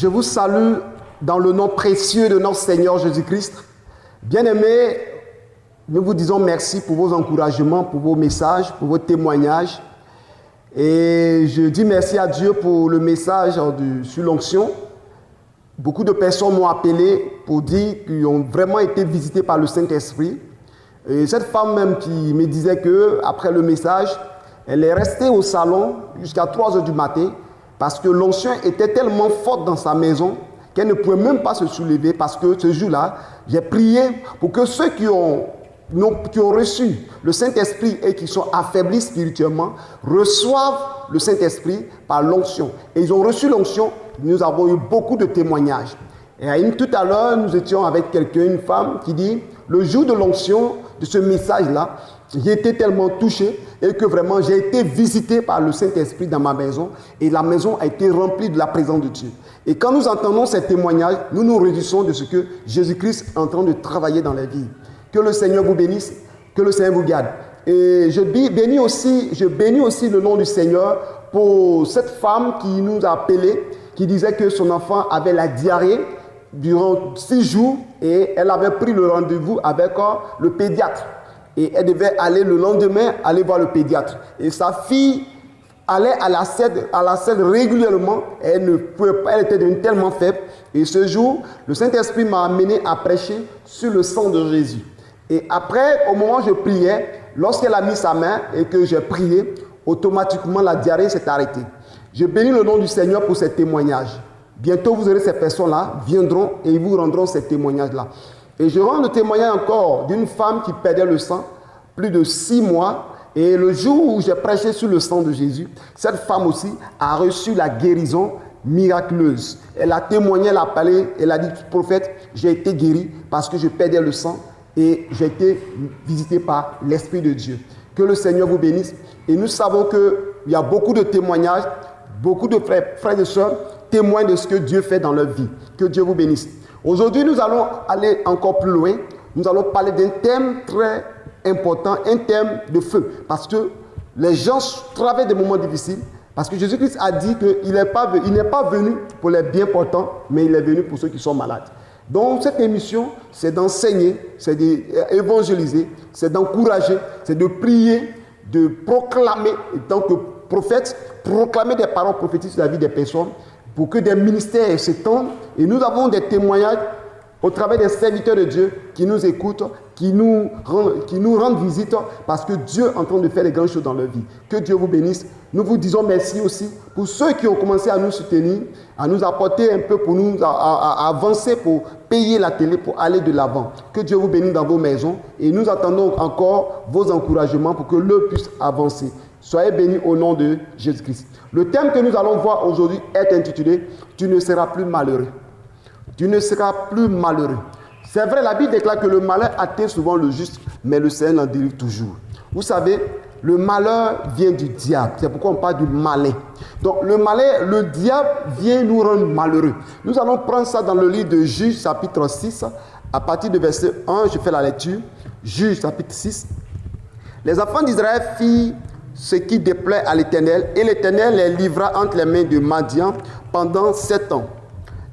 Je vous salue dans le nom précieux de notre Seigneur Jésus-Christ. Bien-aimés, nous vous disons merci pour vos encouragements, pour vos messages, pour vos témoignages. Et je dis merci à Dieu pour le message sur l'onction. Beaucoup de personnes m'ont appelé pour dire qu'ils ont vraiment été visités par le Saint-Esprit. Et cette femme même qui me disait qu'après le message, elle est restée au salon jusqu'à 3 h du matin parce que l'onction était tellement forte dans sa maison qu'elle ne pouvait même pas se soulever parce que ce jour-là, j'ai prié pour que ceux qui ont reçu le Saint-Esprit et qui sont affaiblis spirituellement reçoivent le Saint-Esprit par l'onction. Et ils ont reçu l'onction, nous avons eu beaucoup de témoignages. Et tout à l'heure, nous étions avec quelqu'un, une femme qui dit, le jour de l'onction, de ce message-là, j'ai été tellement touché et que vraiment j'ai été visité par le Saint-Esprit dans ma maison et la maison a été remplie de la présence de Dieu. Et quand nous entendons ces témoignages, nous nous réjouissons de ce que Jésus-Christ est en train de travailler dans la vie. Que le Seigneur vous bénisse, que le Seigneur vous garde. Et je bénis aussi le nom du Seigneur pour cette femme qui nous a appelés, qui disait que son enfant avait la diarrhée durant 6 jours et elle avait pris le rendez-vous avec le pédiatre. Et elle devait aller le lendemain, aller voir le pédiatre. Et sa fille allait à la selle régulièrement. Elle était devenue tellement faible. Et ce jour, le Saint-Esprit m'a amené à prêcher sur le sang de Jésus. Et après, au moment où je priais, lorsqu'elle a mis sa main et que j'ai prié, automatiquement la diarrhée s'est arrêtée. Je bénis le nom du Seigneur pour ces témoignages. Bientôt, vous aurez ces personnes-là, viendront et ils vous rendront ces témoignages-là. Et je rends le témoignage encore d'une femme qui perdait le sang, plus de 6 mois. Et le jour où j'ai prêché sur le sang de Jésus, cette femme aussi a reçu la guérison miraculeuse. Elle a témoigné, elle a parlé, elle a dit, prophète, j'ai été guéri parce que je perdais le sang et j'ai été visité par l'Esprit de Dieu. Que le Seigneur vous bénisse. Et nous savons qu'il y a beaucoup de témoignages, beaucoup de frères et sœurs témoignent de ce que Dieu fait dans leur vie. Que Dieu vous bénisse. Aujourd'hui, nous allons aller encore plus loin. Nous allons parler d'un thème très important, un thème de feu. Parce que les gens traversent des moments difficiles. Parce que Jésus-Christ a dit qu'il n'est pas venu pour les bien portants, mais il est venu pour ceux qui sont malades. Donc, cette émission, c'est d'enseigner, c'est d'évangéliser, c'est d'encourager, c'est de prier, de proclamer, en tant que prophète, proclamer des paroles prophétiques sur la vie des personnes, pour que des ministères s'étendent. Et nous avons des témoignages au travers des serviteurs de Dieu qui nous écoutent, qui nous rendent visite parce que Dieu est en train de faire des grandes choses dans leur vie. Que Dieu vous bénisse. Nous vous disons merci aussi pour ceux qui ont commencé à nous soutenir, à nous apporter un peu pour nous à avancer, pour payer la télé, pour aller de l'avant. Que Dieu vous bénisse dans vos maisons et nous attendons encore vos encouragements pour que l'œuvre puisse avancer. Soyez bénis au nom de Jésus-Christ. Le thème que nous allons voir aujourd'hui est intitulé « Tu ne seras plus malheureux ». Tu ne seras plus malheureux. C'est vrai, la Bible déclare que le malheur atteint souvent le juste, mais le Seigneur en délivre toujours. Vous savez, le malheur vient du diable. C'est pourquoi on parle du malin. Donc le malin, le diable vient nous rendre malheureux. Nous allons prendre ça dans le livre de Juges, chapitre 6, à partir du verset 1, je fais la lecture. Juges, chapitre 6. Les enfants d'Israël firent ce qui déplaît à l'Éternel, et l'Éternel les livra entre les mains de Madian pendant 7 ans.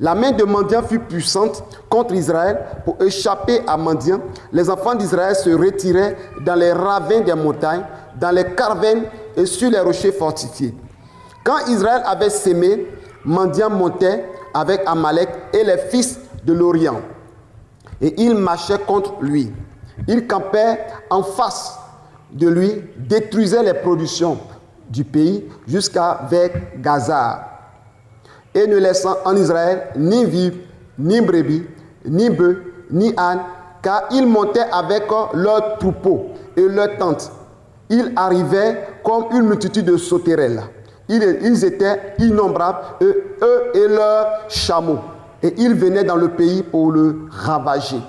La main de Madian fut puissante contre Israël. Pour échapper à Madian, les enfants d'Israël se retiraient dans les ravins des montagnes, dans les cavernes et sur les rochers fortifiés. Quand Israël avait sémé, Madian montait avec Amalek et les fils de l'Orient. Et ils marchaient contre lui. Ils campaient en face de lui, détruisaient les productions du pays jusqu'à vers Gaza. Et ne laissant en Israël ni vivre, ni brebis, ni bœufs, ni ânes, car ils montaient avec leurs troupeaux et leurs tentes. Ils arrivaient comme une multitude de sauterelles. Ils étaient innombrables, eux et leurs chameaux. Et ils venaient dans le pays pour le ravager.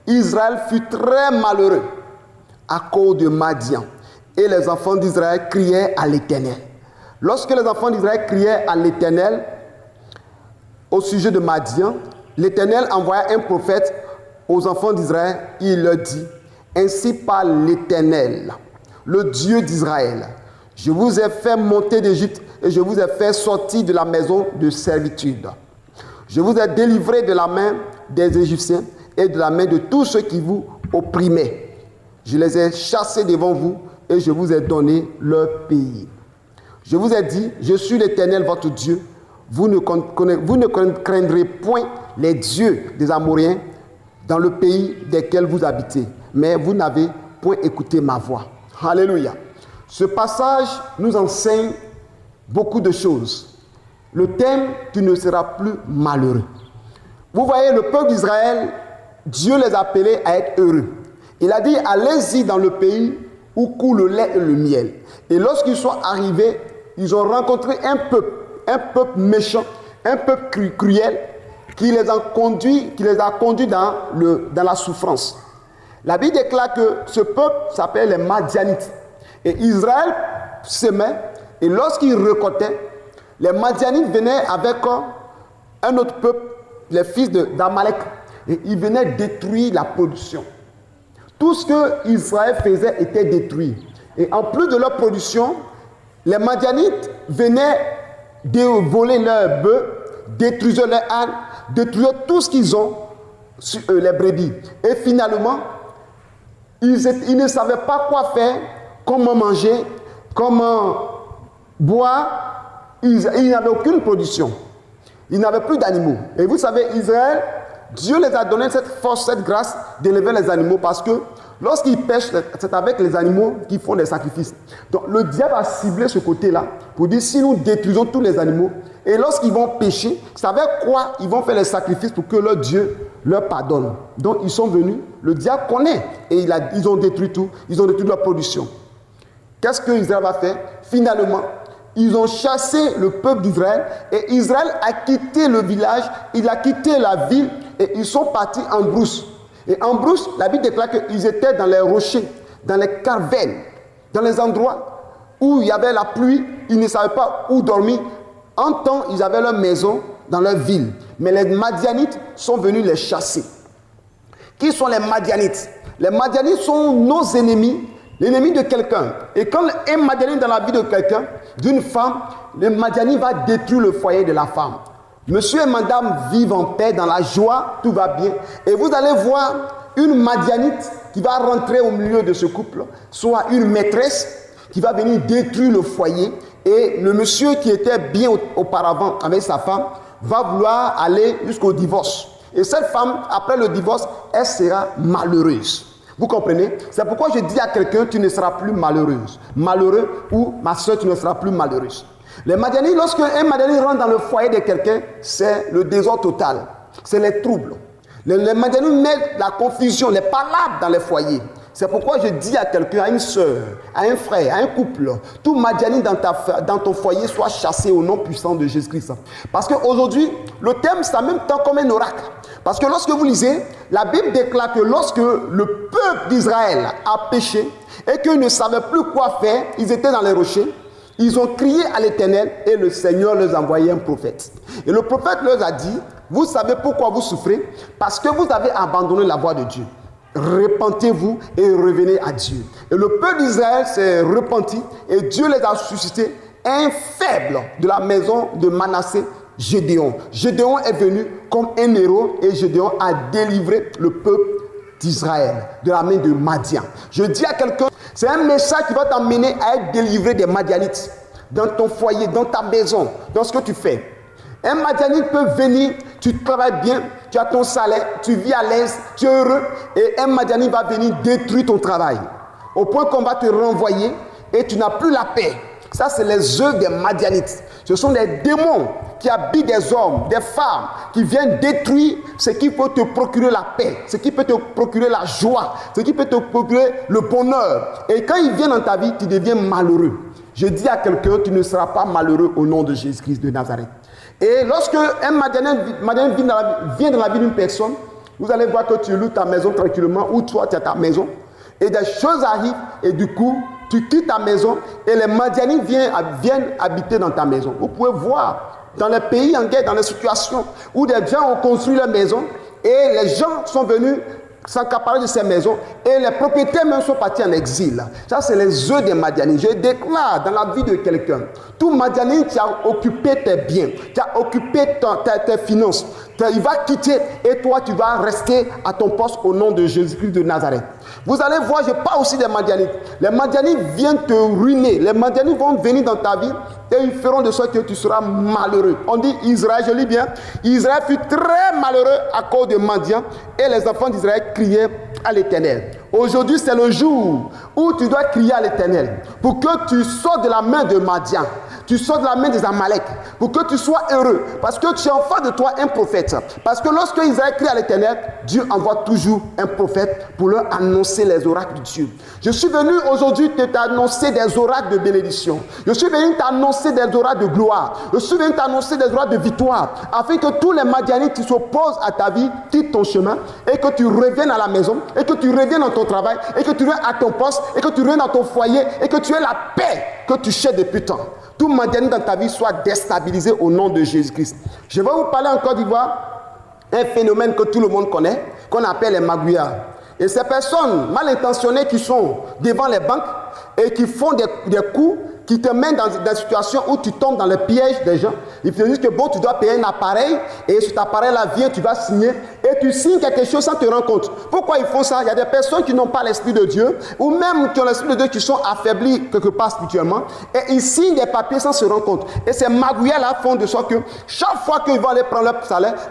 Israël fut très malheureux à cause de Madian. Et les enfants d'Israël criaient à l'Éternel. Lorsque les enfants d'Israël criaient à l'Éternel au sujet de Madian, l'Éternel envoya un prophète aux enfants d'Israël. Il leur dit, ainsi parle l'Éternel, le Dieu d'Israël. Je vous ai fait monter d'Égypte et je vous ai fait sortir de la maison de servitude. Je vous ai délivré de la main des Égyptiens et de la main de tous ceux qui vous opprimaient. Je les ai chassés devant vous et je vous ai donné leur pays. Je vous ai dit, je suis l'Éternel votre Dieu. Vous ne craindrez point les dieux des Amoréens dans le pays desquels vous habitez. Mais vous n'avez point écouté ma voix. Alléluia. Ce passage nous enseigne beaucoup de choses. Le thème, tu ne seras plus malheureux. Vous voyez, le peuple d'Israël, Dieu les appelait à être heureux. Il a dit, allez-y dans le pays où coule le lait et le miel. Et lorsqu'ils sont arrivés, ils ont rencontré un peuple méchant, un peuple cruel, qui les a conduits dans la souffrance. La Bible déclare que ce peuple s'appelle les Madianites. Et Israël semait, et lorsqu'ils récoltaient, les Madianites venaient avec un autre peuple, les fils d'Amalek, et ils venaient détruire la production. Tout ce que Israël faisait était détruit. Et en plus de leur production, les Madianites venaient de voler leurs bœufs, détruisaient leurs ânes, détruisaient tout ce qu'ils ont sur les brebis. Et finalement, ils ne savaient pas quoi faire, comment manger, comment boire. Ils n'avaient aucune production. Ils n'avaient plus d'animaux. Et vous savez, Israël, Dieu les a donné cette force, cette grâce d'élever les animaux parce que lorsqu'ils pêchent, c'est avec les animaux qu'ils font des sacrifices. Donc le diable a ciblé ce côté-là pour dire si nous détruisons tous les animaux et lorsqu'ils vont pêcher, c'est avec quoi ils vont faire les sacrifices pour que leur Dieu leur pardonne. Donc ils sont venus, le diable connaît et ils ont détruit tout, ils ont détruit leur production. Qu'est-ce que Israël va faire? Finalement, ils ont chassé le peuple d'Israël et Israël a quitté le village, il a quitté la ville et ils sont partis en brousse. Et en brousse, la Bible déclare qu'ils étaient dans les rochers, dans les cavernes, dans les endroits où il y avait la pluie, ils ne savaient pas où dormir. En temps, ils avaient leur maison dans leur ville. Mais les Madianites sont venus les chasser. Qui sont les Madianites? Les Madianites sont nos ennemis, l'ennemi de quelqu'un. Et quand un Madianite dans la vie de quelqu'un, d'une femme, le Madianite va détruire le foyer de la femme. Monsieur et madame vivent en paix, dans la joie, tout va bien. Et vous allez voir une Madianite qui va rentrer au milieu de ce couple, soit une maîtresse qui va venir détruire le foyer. Et le monsieur qui était bien auparavant avec sa femme va vouloir aller jusqu'au divorce. Et cette femme, après le divorce, elle sera malheureuse. Vous comprenez? C'est pourquoi je dis à quelqu'un, tu ne seras plus malheureuse. Malheureux ou ma soeur, tu ne seras plus malheureuse. Les Madianites, lorsqu'un Madianite rentre dans le foyer de quelqu'un, c'est le désordre total. C'est les troubles. Les Madianites mettent la confusion, les palabres dans les foyers. C'est pourquoi je dis à quelqu'un, à une soeur, à un frère, à un couple, tout Madianite dans ton foyer soit chassé au nom puissant de Jésus-Christ. Parce qu'aujourd'hui, le thème, c'est en même temps comme un oracle. Parce que lorsque vous lisez, la Bible déclare que lorsque le peuple d'Israël a péché et qu'ils ne savaient plus quoi faire, ils étaient dans les rochers, ils ont crié à l'Éternel et le Seigneur leur a envoyé un prophète. Et le prophète leur a dit, vous savez pourquoi vous souffrez? Parce que vous avez abandonné la voie de Dieu. Repentez-vous et revenez à Dieu. Et le peuple d'Israël s'est repenti et Dieu les a suscité un faible de la maison de Manassé, Gédéon. Gédéon est venu comme un héros et Gédéon a délivré le peuple d'Israël de la main de Madian. Je dis à quelqu'un, c'est un message qui va t'amener à être délivré des Madianites dans ton foyer, dans ta maison, dans ce que tu fais. Un Madianite peut venir, tu travailles bien, tu as ton salaire, tu vis à l'aise, tu es heureux, et un Madianite va venir détruire ton travail. Au point qu'on va te renvoyer et tu n'as plus la paix. Ça, c'est les œuvres des Madianites. Ce sont des démons qui habitent des hommes, des femmes, qui viennent détruire ce qui peut te procurer la paix, ce qui peut te procurer la joie, ce qui peut te procurer le bonheur. Et quand ils viennent dans ta vie, tu deviens malheureux. Je dis à quelqu'un, tu ne seras pas malheureux au nom de Jésus-Christ de Nazareth. Et lorsque un Madianite vient dans la vie d'une personne, vous allez voir que tu loues ta maison tranquillement, ou toi tu as ta maison, et des choses arrivent, et du coup, tu quittes ta maison, et les Madianites viennent habiter dans ta maison. Vous pouvez voir dans les pays en guerre, dans les situations où des gens ont construit leur maison, et les gens sont venus s'accaparer de ces maisons, Et les propriétaires même sont partis en exil. Ça, c'est les œufs des Madianites. Je déclare dans la vie de quelqu'un, tout Madianite qui a occupé tes biens, qui a occupé tes finances, il va quitter et toi, tu vas rester à ton poste au nom de Jésus-Christ de Nazareth. Vous allez voir, je parle aussi des Madianites. Les Madianites viennent te ruiner. Les Madianites vont venir dans ta vie et ils feront de sorte que tu seras malheureux. On dit Israël, je lis bien, Israël fut très malheureux à cause de Madian et les enfants d'Israël criaient à l'Éternel. Aujourd'hui, c'est le jour où tu dois crier à l'Éternel pour que tu sortes de la main de Madian, tu sors de la main des Amalek, pour que tu sois heureux, parce que tu as en face de toi un prophète. Parce que lorsque Israël crie à l'Éternel, Dieu envoie toujours un prophète pour leur annoncer les oracles de Dieu. Je suis venu aujourd'hui t'annoncer des oracles de bénédiction. Je suis venu t'annoncer des oracles de gloire. Je suis venu t'annoncer des oracles de victoire, afin que tous les Madianites qui s'opposent à ta vie quittent ton chemin et que tu reviennes à la maison, et que tu reviennes dans ton travail, et que tu reviennes à ton poste, et que tu reviennes dans ton foyer, et que tu aies la paix que tu cherches depuis tant. Tout Madianite dans ta vie soit déstabilisé au nom de Jésus-Christ. Je vais vous parler en Côte d'Ivoire, un phénomène que tout le monde connaît, qu'on appelle les magouillards. Et ces personnes mal intentionnées qui sont devant les banques et qui font des coups, qui te mènent dans des situations où tu tombes dans le piège des gens. Ils te disent que bon, tu dois payer un appareil et cet appareil-là vient, tu vas signer et tu signes quelque chose sans te rendre compte. Pourquoi ils font ça? Il y a des personnes qui n'ont pas l'Esprit de Dieu ou même qui ont l'Esprit de Dieu qui sont affaiblis quelque part spirituellement et ils signent des papiers sans se rendre compte. Et ces magouillards-là font de sorte que chaque fois qu'ils vont aller prendre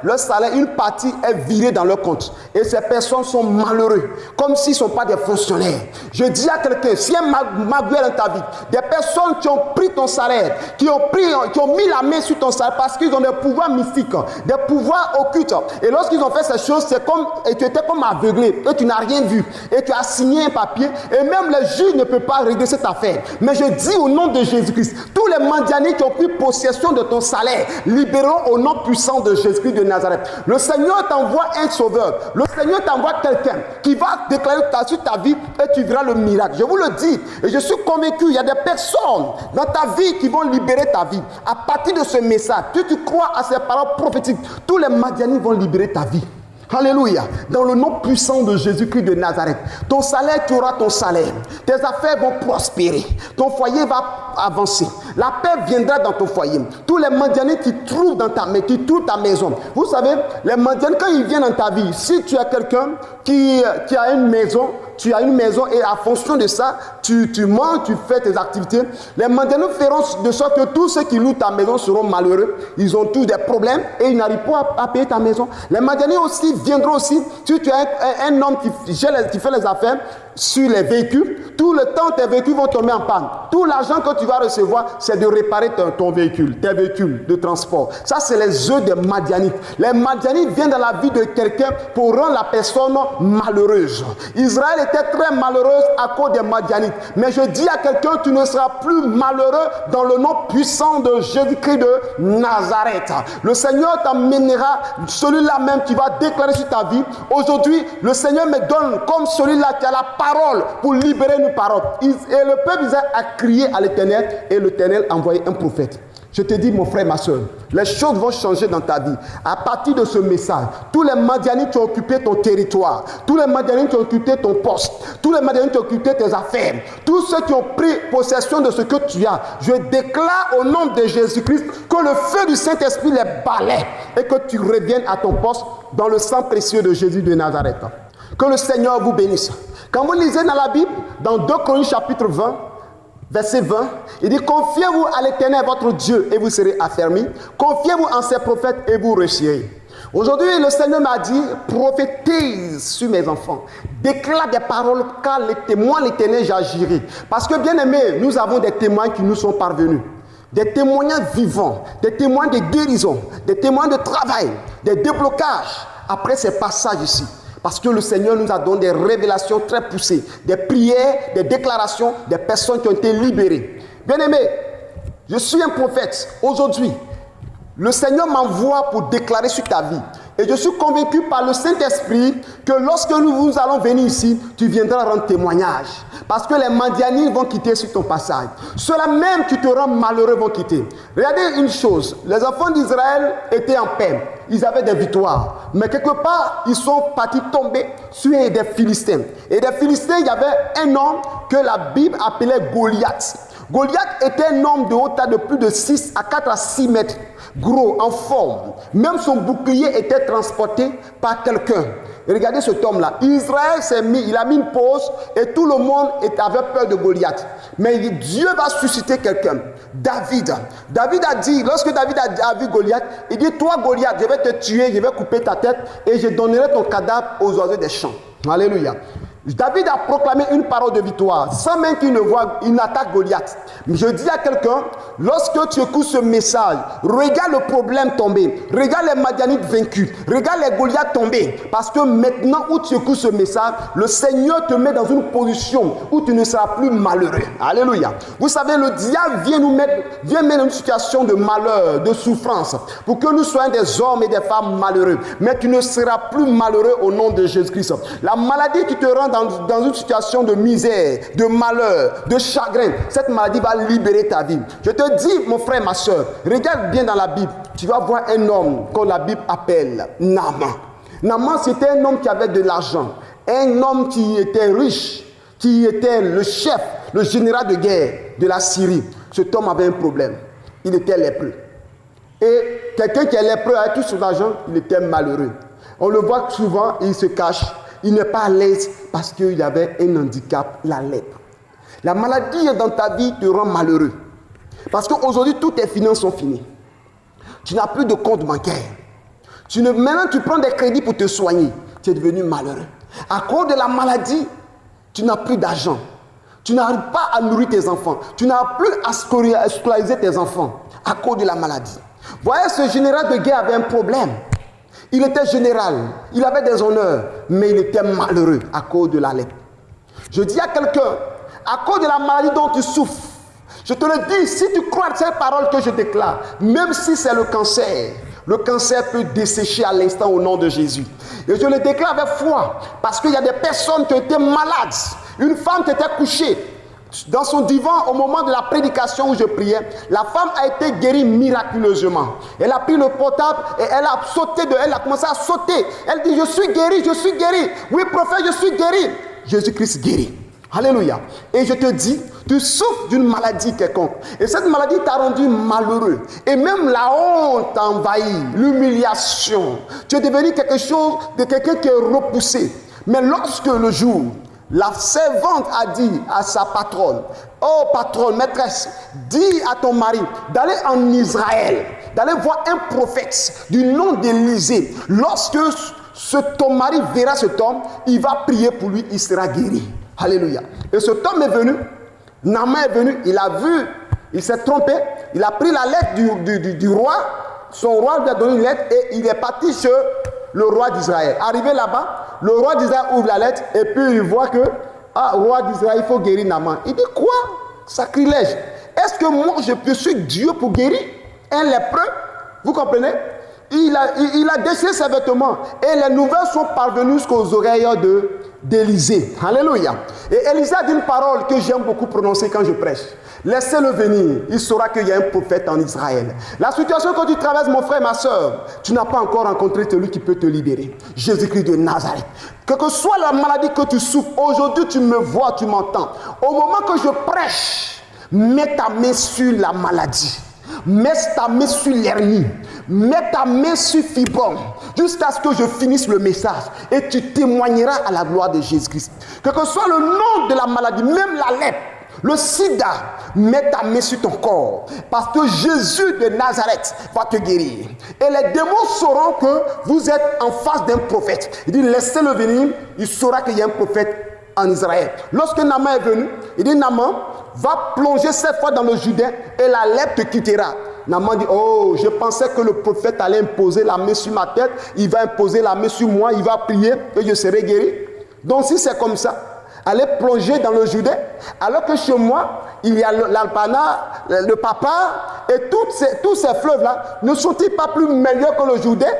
leur salaire, une partie est virée dans leur compte. Et ces personnes sont malheureux, comme s'ils ne sont pas des fonctionnaires. Je dis à quelqu'un, si un magouillard dans ta vie, des personnes qui ont pris ton salaire, qui ont mis la main sur ton salaire parce qu'ils ont des pouvoirs mystiques, des pouvoirs occultes. Et lorsqu'ils ont fait ces choses, c'est comme, et tu étais comme aveuglé, et tu n'as rien vu, et tu as signé un papier, et même le juge ne peut pas régler cette affaire. Mais je dis au nom de Jésus-Christ, tous les Madianites qui ont pris possession de ton salaire, libérons au nom puissant de Jésus-Christ de Nazareth. Le Seigneur t'envoie un sauveur, le Seigneur t'envoie quelqu'un qui va déclarer sur ta vie et tu verras le miracle. Je vous le dis, et je suis convaincu, il y a des personnes dans ta vie qui vont libérer ta vie. À partir de ce message, tu crois à ces paroles prophétiques, tous les Madianites vont libérer ta vie. Alléluia. Dans le nom puissant de Jésus-Christ de Nazareth. Ton salaire, tu auras ton salaire. Tes affaires vont prospérer. Ton foyer va avancer. La paix viendra dans ton foyer. Tous les Madianites qui trouvent dans ta maison. Vous savez, les Madianites, quand ils viennent dans ta vie, si tu as quelqu'un qui a une maison, tu as une maison et en fonction de ça, tu manges, tu fais tes activités. Les Madianites feront de sorte que tous ceux qui louent ta maison seront malheureux. Ils ont tous des problèmes et ils n'arrivent pas à payer ta maison. Les Madianites aussi viendront aussi. Si tu as un homme qui fait les affaires sur les véhicules, tout le temps tes véhicules vont tomber en panne. Tout l'argent que tu vas recevoir, c'est de réparer ton véhicule, tes véhicules de transport. Ça, c'est les œufs des Madianites. Les Madianites viennent dans la vie de quelqu'un pour rendre la personne malheureuse. Israël était très malheureuse à cause des Madianites. Mais je dis à quelqu'un, tu ne seras plus malheureux dans le nom puissant de Jésus-Christ de Nazareth. Le Seigneur t'emmènera, celui-là même qui va déclarer sur ta vie. Aujourd'hui, le Seigneur me donne comme celui-là qui a la parole pour libérer une parole. Et le peuple Israël a crié à l'Éternel et l'Éternel a envoyé un prophète. Je te dis, mon frère, ma soeur, les choses vont changer dans ta vie. À partir de ce message, tous les Madianites qui ont occupé ton territoire, tous les Madianites qui ont occupé ton poste, tous les Madianites qui ont occupé tes affaires, tous ceux qui ont pris possession de ce que tu as, je déclare au nom de Jésus-Christ que le feu du Saint-Esprit les balaie et que tu reviennes à ton poste dans le sang précieux de Jésus de Nazareth. Que le Seigneur vous bénisse. Quand vous lisez dans la Bible, dans 2 Corinthiens chapitre 20, verset 20, il dit, confiez-vous à l'Éternel votre Dieu et vous serez affermis. Confiez-vous en ses prophètes et vous réussirez. Aujourd'hui, le Seigneur m'a dit, prophétise sur mes enfants. Déclare des paroles, car les témoins, l'Éternel, j'agirai. Parce que, bien aimés, nous avons des témoins qui nous sont parvenus. Des témoignages vivants, des témoins de guérison, des témoins de travail, des déblocages après ces passages ici. Parce que le Seigneur nous a donné des révélations très poussées, des prières, des déclarations, des personnes qui ont été libérées. Bien-aimé, je suis un prophète. Aujourd'hui, le Seigneur m'envoie pour déclarer sur ta vie Et je suis convaincu par le Saint-Esprit que lorsque nous allons venir ici, tu viendras rendre témoignage. Parce que les Madianites vont quitter sur ton passage. Ceux-là même qui te rendent malheureux vont quitter. Regardez une chose, les enfants d'Israël étaient en paix. Ils avaient des victoires. Mais quelque part, ils sont partis tomber sur des Philistins. Et des Philistins, il y avait un homme que la Bible appelait Goliath. Goliath était un homme de haute taille de plus de 6 à 4 à 6 mètres, gros, en forme. Même son bouclier était transporté par quelqu'un. Et regardez cet homme-là. Israël il a mis une pause et tout le monde avait peur de Goliath. Mais Dieu va susciter quelqu'un. David. David a dit, lorsque David a vu Goliath, il dit, toi Goliath, je vais te tuer, je vais couper ta tête et je donnerai ton cadavre aux oiseaux des champs. Alléluia. David a proclamé une parole de victoire, sans même qu'il ne voit, il n'attaque Goliath. Mais je dis à quelqu'un, lorsque tu écoutes ce message, regarde le problème tomber, regarde les Madianites vaincus, regarde les Goliaths tomber, parce que maintenant où tu écoutes ce message, le Seigneur te met dans une position où tu ne seras plus malheureux. Alléluia. Vous savez, le diable vient mettre dans une situation de malheur, de souffrance, pour que nous soyons des hommes et des femmes malheureux. Mais tu ne seras plus malheureux au nom de Jésus-Christ. La maladie qui te rend dans une situation de misère, de malheur, de chagrin, cette maladie va libérer ta vie. Je te dis, mon frère, ma soeur, regarde bien dans la Bible, tu vas voir un homme que la Bible appelle Naaman. Naaman, c'était un homme qui avait de l'argent, un homme qui était riche, qui était le chef, le général de guerre de la Syrie. Cet homme avait un problème, il était lépreux. Et quelqu'un qui est lépreux avec tout son argent, il était malheureux. On le voit souvent, il se cache. Il n'est pas à l'aise parce qu'il avait un handicap, la lèpre. La maladie dans ta vie te rend malheureux. Parce qu'aujourd'hui, toutes tes finances sont finies. Tu n'as plus de compte bancaire. Maintenant, tu prends des crédits pour te soigner. Tu es devenu malheureux. À cause de la maladie, tu n'as plus d'argent. Tu n'arrives pas à nourrir tes enfants. Tu n'as plus à scolariser tes enfants à cause de la maladie. Voyez, ce général de guerre avait un problème. Il était général, il avait des honneurs, mais il était malheureux à cause de la lèpre. Je dis à quelqu'un, à cause de la maladie dont tu souffres, je te le dis, si tu crois à ces paroles que je déclare, même si c'est le cancer peut dessécher à l'instant au nom de Jésus. Et je le déclare avec foi, parce qu'il y a des personnes qui étaient malades. Une femme qui était couchée dans son divan au moment de la prédication où je priais, la femme a été guérie miraculeusement. Elle a pris le portable et elle a sauté elle a commencé à sauter. Elle dit, je suis guérie, je suis guérie. Oui, prophète, je suis guérie. Jésus-Christ guérit. Alléluia. Et je te dis, tu souffres d'une maladie quelconque. Et cette maladie t'a rendu malheureux. Et même la honte t'a envahi, l'humiliation. Tu es devenu quelque chose de quelqu'un qui est repoussé. Mais lorsque le jour, la servante a dit à sa patronne, oh patronne, maîtresse, dis à ton mari d'aller en Israël, d'aller voir un prophète du nom d'Élisée. Lorsque ton mari verra cet homme, il va prier pour lui, il sera guéri. Alléluia. Et cet homme est venu, Naaman est venu, il a vu, il s'est trompé, il a pris la lettre du roi, son roi lui a donné une lettre et il est parti chez le roi d'Israël. Arrivé là-bas, le roi d'Israël ouvre la lettre et puis il voit que, roi d'Israël, il faut guérir Naaman. Il dit, quoi? Sacrilège. Est-ce que moi je suis Dieu pour guérir un lépreux? Vous comprenez? Il a déchiré ses vêtements et les nouvelles sont parvenues jusqu'aux oreilles d'Élisée. Alléluia. Et Élisée a dit une parole que j'aime beaucoup prononcer quand je prêche. Laissez-le venir, il saura qu'il y a un prophète en Israël. La situation que tu traverses, mon frère, ma soeur, tu n'as pas encore rencontré celui qui peut te libérer. Jésus-Christ de Nazareth. Quelle que soit la maladie que tu souffres, aujourd'hui tu me vois, tu m'entends. Au moment que je prêche, mets ta main sur la maladie. Mets ta main sur l'hernie. Mets ta main sur fibrome. Jusqu'à ce que je finisse le message. Et tu témoigneras à la gloire de Jésus-Christ. Quel que soit le nom de la maladie, même la lèpre, le sida, mets ta main sur ton corps. Parce que Jésus de Nazareth va te guérir. Et les démons sauront que vous êtes en face d'un prophète. Il dit, laissez-le venir. Il saura qu'il y a un prophète en Israël. Lorsque Naaman est venu, il dit, Naaman, va plonger cette fois dans le Jourdain et la lèpre te quittera. Naaman dit, oh, je pensais que le prophète allait imposer la main sur ma tête. Il va imposer la main sur moi. Il va prier et je serai guéri. Donc si c'est comme ça, allez plonger dans le Jourdain, alors que chez moi, il y a l'Alpana, le Papa, et tous ces fleuves-là, ne sont-ils pas plus meilleurs que le Jourdain?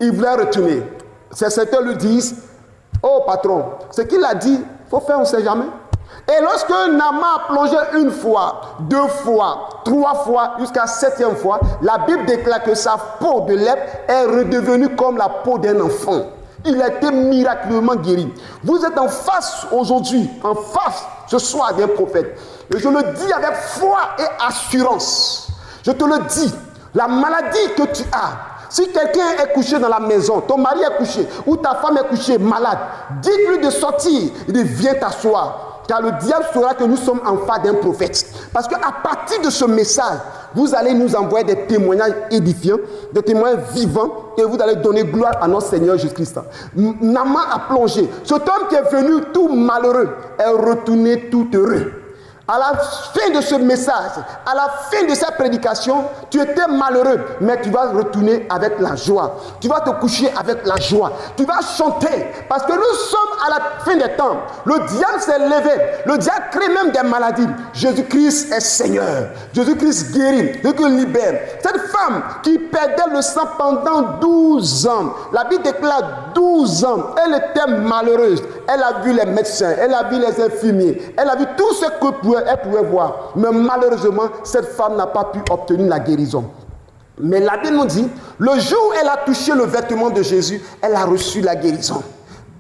il voulait retourner. Ses serviteurs lui disent, oh patron, ce qu'il a dit, il faut faire, on ne sait jamais. Et lorsque Naaman a plongé une fois, 2 fois, 3 fois, jusqu'à 7e fois, la Bible déclare que sa peau de lèpre est redevenue comme la peau d'un enfant. Il a été miraculeusement guéri. Vous êtes en face aujourd'hui, en face ce soir d'un prophète. Et je le dis avec foi et assurance. Je te le dis, la maladie que tu as, si quelqu'un est couché dans la maison, ton mari est couché, ou ta femme est couchée malade, dites-lui de sortir, il dit viens t'asseoir. Car le diable saura que nous sommes en face d'un prophète. Parce qu'à partir de ce message, vous allez nous envoyer des témoignages édifiants, des témoignages vivants, et vous allez donner gloire à notre Seigneur Jésus-Christ. Naaman a plongé. Cet homme qui est venu tout malheureux est retourné tout heureux. À la fin de ce message, à la fin de cette prédication, tu étais malheureux, mais tu vas retourner avec la joie. Tu vas te coucher avec la joie. Tu vas chanter, parce que nous sommes à la fin des temps. Le diable s'est levé. Le diable crée même des maladies. Jésus-Christ est Seigneur. Jésus-Christ guérit. Jésus-Christ libère. Cette femme qui perdait le sang pendant 12 ans, la Bible déclare 12 ans, elle était malheureuse. Elle a vu les médecins, elle a vu les infirmiers, elle a vu tout ce que elle pouvait voir. Mais malheureusement, cette femme n'a pas pu obtenir la guérison. Mais la Bible nous dit, le jour où elle a touché le vêtement de Jésus, elle a reçu la guérison.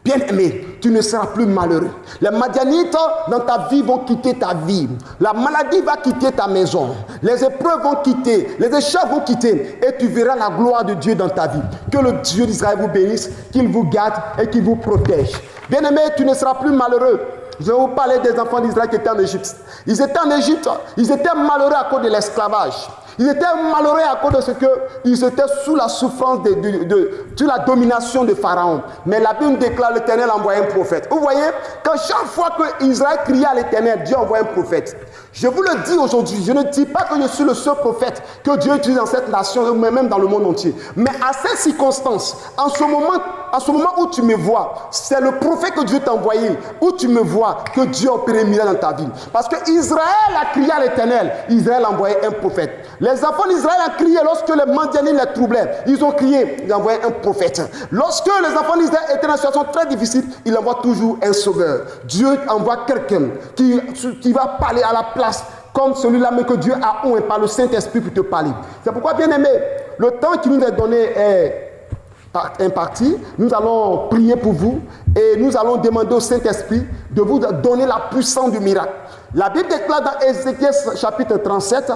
Bien-aimé, tu ne seras plus malheureux. Les Madianites dans ta vie vont quitter ta vie. La maladie va quitter ta maison. Les épreuves vont quitter. Les échecs vont quitter. Et tu verras la gloire de Dieu dans ta vie. Que le Dieu d'Israël vous bénisse, qu'il vous garde et qu'il vous protège. Bien-aimé, tu ne seras plus malheureux. Je vais vous parler des enfants d'Israël qui étaient en Égypte. Ils étaient en Égypte, ils étaient malheureux à cause de l'esclavage. Ils étaient malheureux à cause de ce qu'ils étaient sous la souffrance, sous la domination de Pharaon. Mais la Bible déclare l'Éternel envoie un prophète. Vous voyez, quand chaque fois que Israël criait à l'Éternel, Dieu envoie un prophète. Je vous le dis aujourd'hui, je ne dis pas que je suis le seul prophète que Dieu utilise dans cette nation, mais même dans le monde entier. Mais à cette circonstance, en ce moment où tu me vois, c'est le prophète que Dieu t'a envoyé, où tu me vois, que Dieu a opéré un miracle dans ta vie. Parce que Israël a crié à l'Éternel, Israël a envoyé un prophète. Les enfants d'Israël ont crié lorsque les Madianites les troublaient. Ils ont crié, ils ont envoyé un prophète. Lorsque les enfants d'Israël étaient dans une situation très difficile, il envoie toujours un sauveur. Dieu envoie quelqu'un qui va parler à la place, comme celui-là, mais que Dieu a oint par le Saint-Esprit pour te parler. C'est pourquoi, bien aimé, le temps qui nous est donné est imparti. Nous allons prier pour vous et nous allons demander au Saint-Esprit de vous donner la puissance du miracle. La Bible déclare dans Ézéchiel chapitre 37,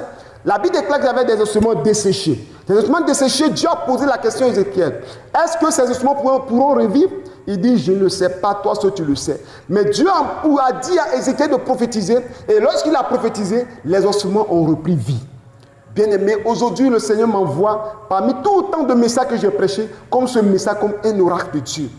la Bible déclare qu'il y avait des instruments desséchés. Ces instruments desséchés, Dieu a posé la question à Ézéchiel. Est-ce que ces instruments pourront revivre? Il dit, je ne sais pas, toi seul tu le sais. Mais Dieu a dit à Ézéchiel de prophétiser. Et lorsqu'il a prophétisé, les instruments ont repris vie. Bien-aimé, aujourd'hui le Seigneur m'envoie parmi tout autant de messages que j'ai prêchés, comme ce message, comme un oracle de Dieu.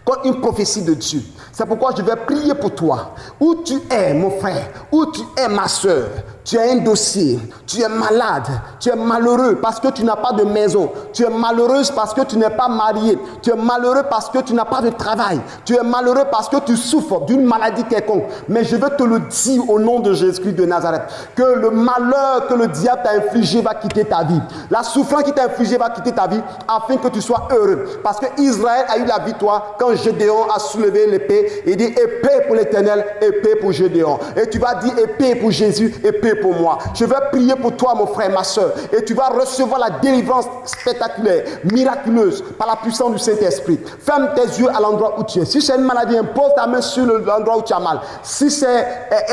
Comme une prophétie de Dieu. C'est pourquoi je vais prier pour toi. Où tu es, mon frère, où tu es, ma soeur, tu as un dossier, tu es malade, tu es malheureux parce que tu n'as pas de maison, tu es malheureuse parce que tu n'es pas marié, tu es malheureux parce que tu n'as pas de travail, tu es malheureux parce que tu souffres d'une maladie quelconque. Mais je veux te le dire au nom de Jésus-Christ de Nazareth, que le malheur que le diable t'a infligé va quitter ta vie. La souffrance qui t'a infligé va quitter ta vie afin que tu sois heureux. Parce que Israël a eu la victoire quand Gédéon a soulevé l'épée. Il dit épée pour l'Éternel, épée pour Gédéon. Et tu vas dire épée pour Jésus, épée pour moi. Je vais prier pour toi, mon frère, ma soeur. Et tu vas recevoir la délivrance spectaculaire, miraculeuse, par la puissance du Saint-Esprit. Ferme tes yeux à l'endroit où tu es. Si c'est une maladie, impose ta main sur l'endroit où tu as mal. Si c'est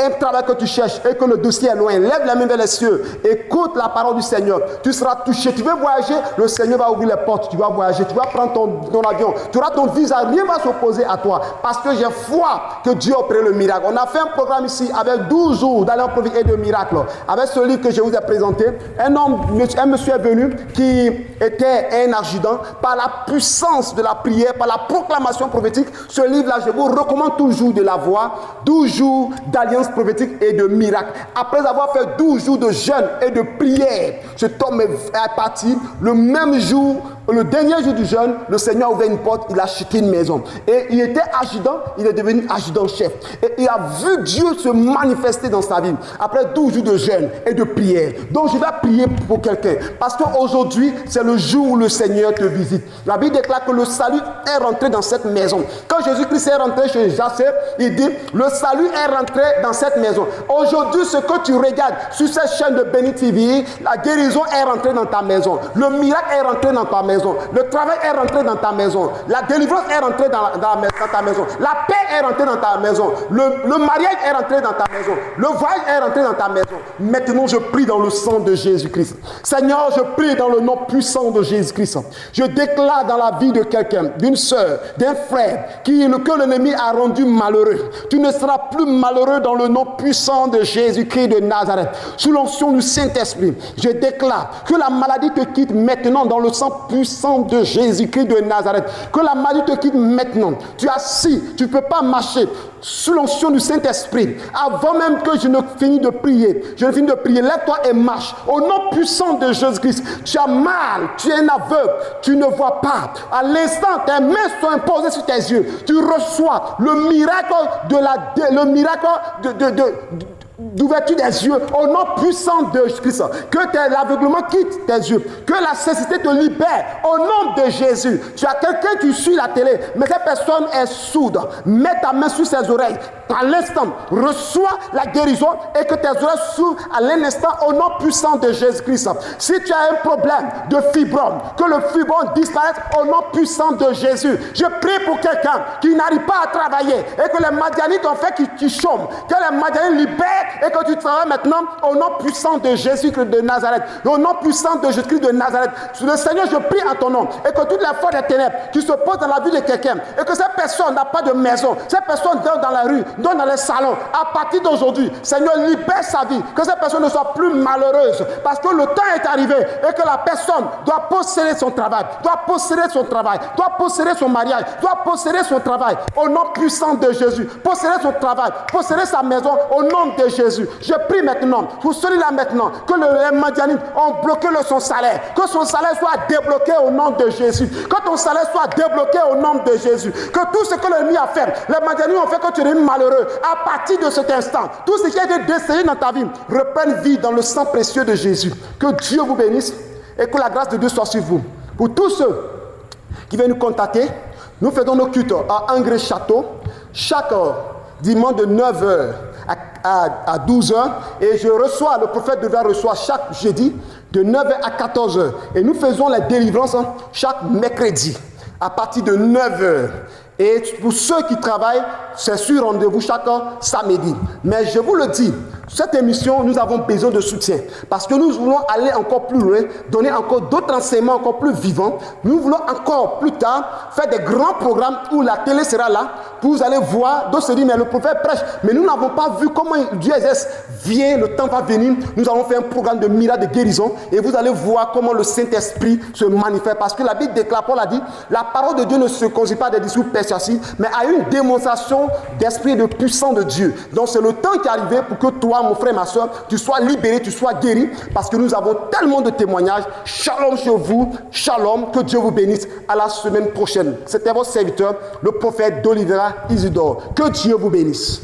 un travail que tu cherches et que le dossier est loin, lève la main vers les cieux. Écoute la parole du Seigneur. Tu seras touché. Tu veux voyager, le Seigneur va ouvrir les portes. Tu vas voyager. Tu vas prendre ton avion. Tu auras ton visa. Rien va s'opposer à toi. Parce que j'ai foi que Dieu a opéré le miracle. On a fait un programme ici avec 12 jours d'aller en profiter de miracles. Avec ce livre que je vous ai présenté, un monsieur est venu qui était un adjudant. Par la puissance de la prière, par la proclamation prophétique, ce livre-là, je vous recommande toujours de l'avoir. 12 jours d'alliance prophétique et de miracles. Après avoir fait 12 jours de jeûne et de prière, cet homme est parti. Le même jour, le dernier jour du jeûne, le Seigneur a ouvert une porte, il a acheté une maison. maison. Et il était adjudant, il est devenu adjudant-chef. Et il a vu Dieu se manifester dans sa vie. Après 12 jours de jeûne et de prière. Donc je vais prier pour quelqu'un. Parce qu'aujourd'hui, c'est le jour où le Seigneur te visite. La Bible déclare que le salut est rentré dans cette maison. Quand Jésus-Christ est rentré chez Jacques, il dit, le salut est rentré dans cette maison. Aujourd'hui, ce que tu regardes sur cette chaîne de Béni TV, la guérison est rentrée dans ta maison. Le miracle est rentré dans ta maison. Le travail est rentré dans ta maison. La délivrance est rentrée dans ta maison. La paix est rentrée dans ta maison. Le mariage est rentré dans ta maison. Le voyage est rentré dans ta maison. Maintenant, je prie dans le sang de Jésus-Christ. Seigneur, je prie dans le nom puissant de Jésus-Christ. Je déclare dans la vie de quelqu'un, d'une sœur, d'un frère, que l'ennemi a rendu malheureux. Tu ne seras plus malheureux dans le nom puissant de Jésus-Christ de Nazareth. Sous l'onction du Saint-Esprit, je déclare que la maladie te quitte maintenant dans le sang puissant de Jésus-Christ de Nazareth. Que la maladie te quitte maintenant. Tu es assis, tu ne peux pas marcher. Sous l'onction du Saint-Esprit, avant même que je ne finisse de prier, lève-toi et marche. Au nom puissant de Jésus-Christ, tu as mal, tu es un aveugle, tu ne vois pas. À l'instant, tes mains sont imposées sur tes yeux. Tu reçois le miracle d'ouverture des yeux au nom puissant de Christ. Que l'aveuglement quitte tes yeux. Que la cécité te libère au nom de Jésus. Tu as quelqu'un qui suit la télé, mais cette personne est sourde. Mets ta main sur ses oreilles. À l'instant, reçois la guérison et que tes oreilles s'ouvrent à l'instant au nom puissant de Jésus-Christ. Si tu as un problème de fibrome, que le fibrome disparaisse au nom puissant de Jésus. Je prie pour quelqu'un qui n'arrive pas à travailler et que les Madianites ont fait que tu chômes. Que les Madianites libèrent et que tu travailles maintenant au nom puissant de Jésus-Christ de Nazareth. Au nom puissant de Jésus-Christ de Nazareth. Le Seigneur, je prie en ton nom et que toutes les forces des ténèbres qui se posent dans la vie de quelqu'un et que cette personne n'a pas de maison, cette personne dort dans la rue, dort dans les salons, à partir d'aujourd'hui, Seigneur, libère sa vie, que cette personne ne soit plus malheureuse parce que le temps est arrivé et que la personne doit posséder son travail, doit posséder son mariage, doit posséder son travail au nom puissant de Jésus, posséder son travail, posséder sa maison au nom de Jésus. Je prie maintenant pour celui-là maintenant que les Madianites ont bloqué son salaire, que son salaire soit débloqué au nom de Jésus, que ton salaire soit débloqué au nom de Jésus, que tout ce que l'ennemi a fait, les Madianites ont fait que tu es malheureux. À partir de cet instant, tout ce qui a été décédé dans ta vie reprenne vie dans le sang précieux de Jésus. Que Dieu vous bénisse et que la grâce de Dieu soit sur vous. Pour tous ceux qui viennent nous contacter, nous faisons nos cultes à Angré Château chaque dimanche de 9h à 12h et le prophète devait recevoir chaque jeudi de 9h à 14h et nous faisons la délivrance chaque mercredi à partir de 9h. Et pour ceux qui travaillent, c'est sur rendez-vous chaque samedi. Mais je vous le dis, cette émission, nous avons besoin de soutien. Parce que nous voulons aller encore plus loin, donner encore d'autres enseignements encore plus vivants. Nous voulons encore plus tard faire des grands programmes où la télé sera là. Vous allez voir, d'autres se disent, mais le prophète prêche. Mais nous n'avons pas vu comment Dieu exerce. Vient, le temps va venir. Nous allons faire un programme de miracles de guérison. Et vous allez voir comment le Saint-Esprit se manifeste. Parce que la Bible déclare, Paul a dit, la parole de Dieu ne se conduit pas des discours persuasifs, mais à une démonstration d'esprit et de puissance de Dieu. Donc c'est le temps qui est arrivé pour que toi, mon frère, ma soeur, tu sois libéré, tu sois guéri. Parce que nous avons tellement de témoignages. Shalom chez vous. Shalom. Que Dieu vous bénisse. À la semaine prochaine. C'était votre serviteur, le prophète d'Olivera Isidore. Que Dieu vous bénisse.